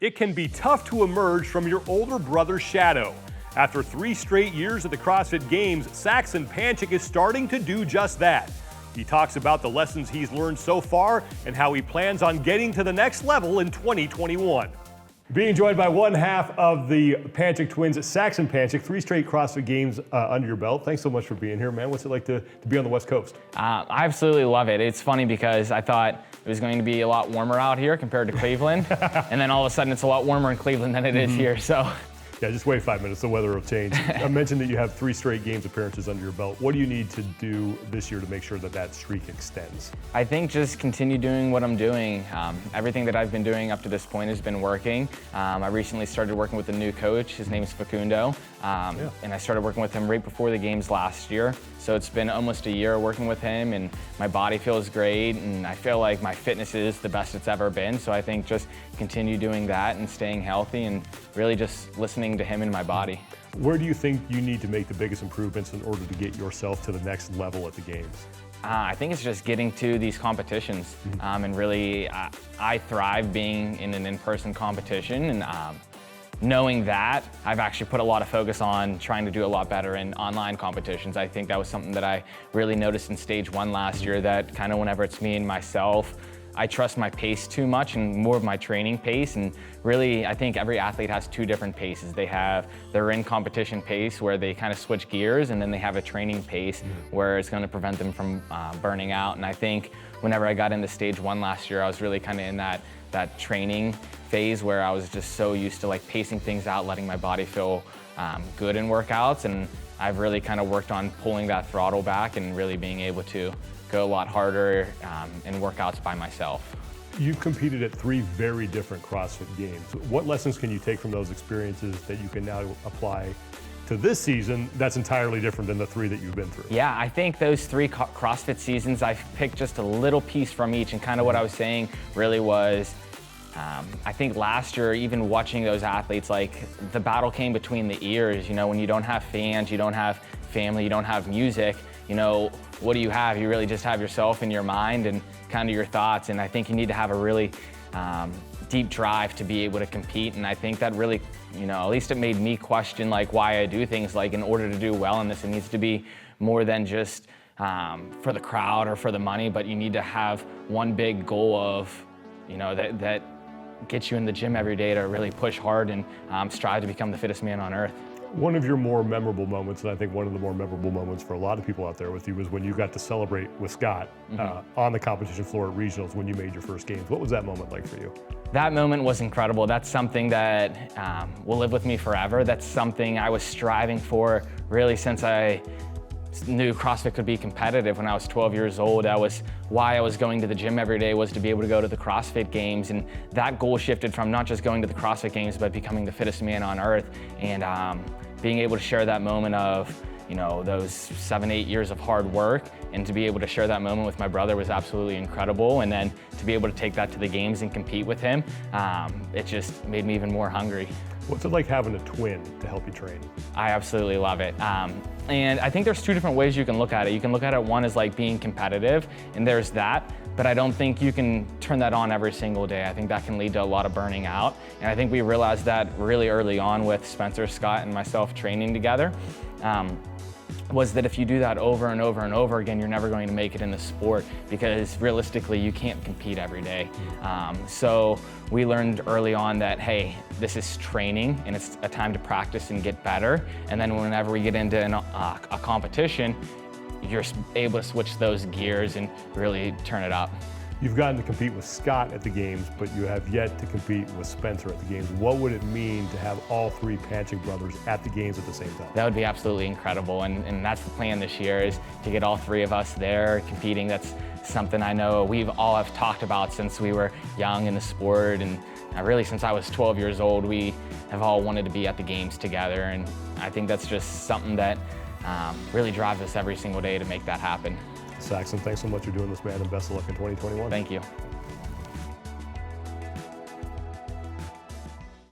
it can be tough to emerge from your older brother's shadow. After 3 straight years at the CrossFit Games, Saxon Panchik is starting to do just that. He talks about the lessons he's learned so far and how he plans on getting to the next level in 2021. Being joined by one half of the Panchik twins, Saxon Panchik, 3 straight CrossFit Games under your belt. Thanks so much for being here, man. What's it like to be on the West Coast? I absolutely love it. It's funny because I thought it was going to be a lot warmer out here compared to Cleveland, and then all of a sudden it's a lot warmer in Cleveland than it is here. So. Yeah, just wait 5 minutes, the weather will change. I mentioned that you have 3 straight Games appearances under your belt. What do you need to do this year to make sure that that streak extends? I think just continue doing what I'm doing. Everything that I've been doing up to this point has been working. I recently started working with a new coach. His name is Facundo, and I started working with him right before the Games last year. So it's been almost a year working with him, and my body feels great, and I feel like my fitness is the best it's ever been. So I think just continue doing that and staying healthy and really just listening to him and my body. Where do you think you need to make the biggest improvements in order to get yourself to the next level at the Games? I think it's just getting to these competitions, and really I thrive being in an in-person competition, and knowing that, I've actually put a lot of focus on trying to do a lot better in online competitions. I think that was something that I really noticed in stage 1 last year, that kind of whenever it's me and myself, I trust my pace too much and more of my training pace. And really, I think every athlete has 2 different paces. They have their in-competition pace where they kind of switch gears, and then they have a training pace where it's going to prevent them from burning out. And I think whenever I got into stage 1 last year, I was really kind of in that training phase where I was just so used to like pacing things out, letting my body feel good in workouts. And I've really kind of worked on pulling that throttle back and really being able to go a lot harder in workouts by myself. You've competed at 3 very different CrossFit Games. What lessons can you take from those experiences that you can now apply to this season that's entirely different than the 3 that you've been through? Yeah, I think those 3 CrossFit seasons, I've picked just a little piece from each, and kind of what I was saying really was, I think last year, even watching those athletes, like the battle came between the ears. You know, when you don't have fans, you don't have family, you don't have music, you know, what do you have? You really just have yourself and your mind and kind of your thoughts. And I think you need to have a really deep drive to be able to compete. And I think that really, you know, at least it made me question like why I do things. Like in order to do well in this, it needs to be more than just for the crowd or for the money, but you need to have one big goal of, you know, that gets you in the gym every day to really push hard and strive to become the fittest man on earth. One of your more memorable moments, and I think one of the more memorable moments for a lot of people out there with you, was when you got to celebrate with Scott on the competition floor at regionals when you made your first Games. What was that moment like for you? That moment was incredible. That's something that will live with me forever. That's something I was striving for really since I knew CrossFit could be competitive when I was 12 years old. That was why I was going to the gym every day, was to be able to go to the CrossFit Games. And that goal shifted from not just going to the CrossFit Games, but becoming the fittest man on earth. And being able to share that moment of, you know, those 7-8 years of hard work, and to be able to share that moment with my brother was absolutely incredible. And then to be able to take that to the Games and compete with him, it just made me even more hungry. What's it like having a twin to help you train? I absolutely love it. And I think there's 2 different ways you can look at it. You can look at it, one is like being competitive, and there's that, but I don't think you can turn that on every single day. I think that can lead to a lot of burning out. And I think we realized that really early on with Spencer, Scott, and myself training together. Was that if you do that over and over and over again, you're never going to make it in the sport, because realistically you can't compete every day. So we learned early on that, hey, this is training and it's a time to practice and get better. And then whenever we get into a competition, you're able to switch those gears and really turn it up. You've gotten to compete with Scott at the Games, but you have yet to compete with Spencer at the Games. What would it mean to have all 3 Panchik brothers at the Games at the same time? That would be absolutely incredible, and that's the plan this year, is to get all 3 of us there competing. That's something I know we've all have talked about since we were young in the sport, and really since I was 12 years old, we have all wanted to be at the Games together, and I think that's just something that really drives us every single day to make that happen. Saxon, thanks so much for doing this, man, and best of luck in 2021. Thank you.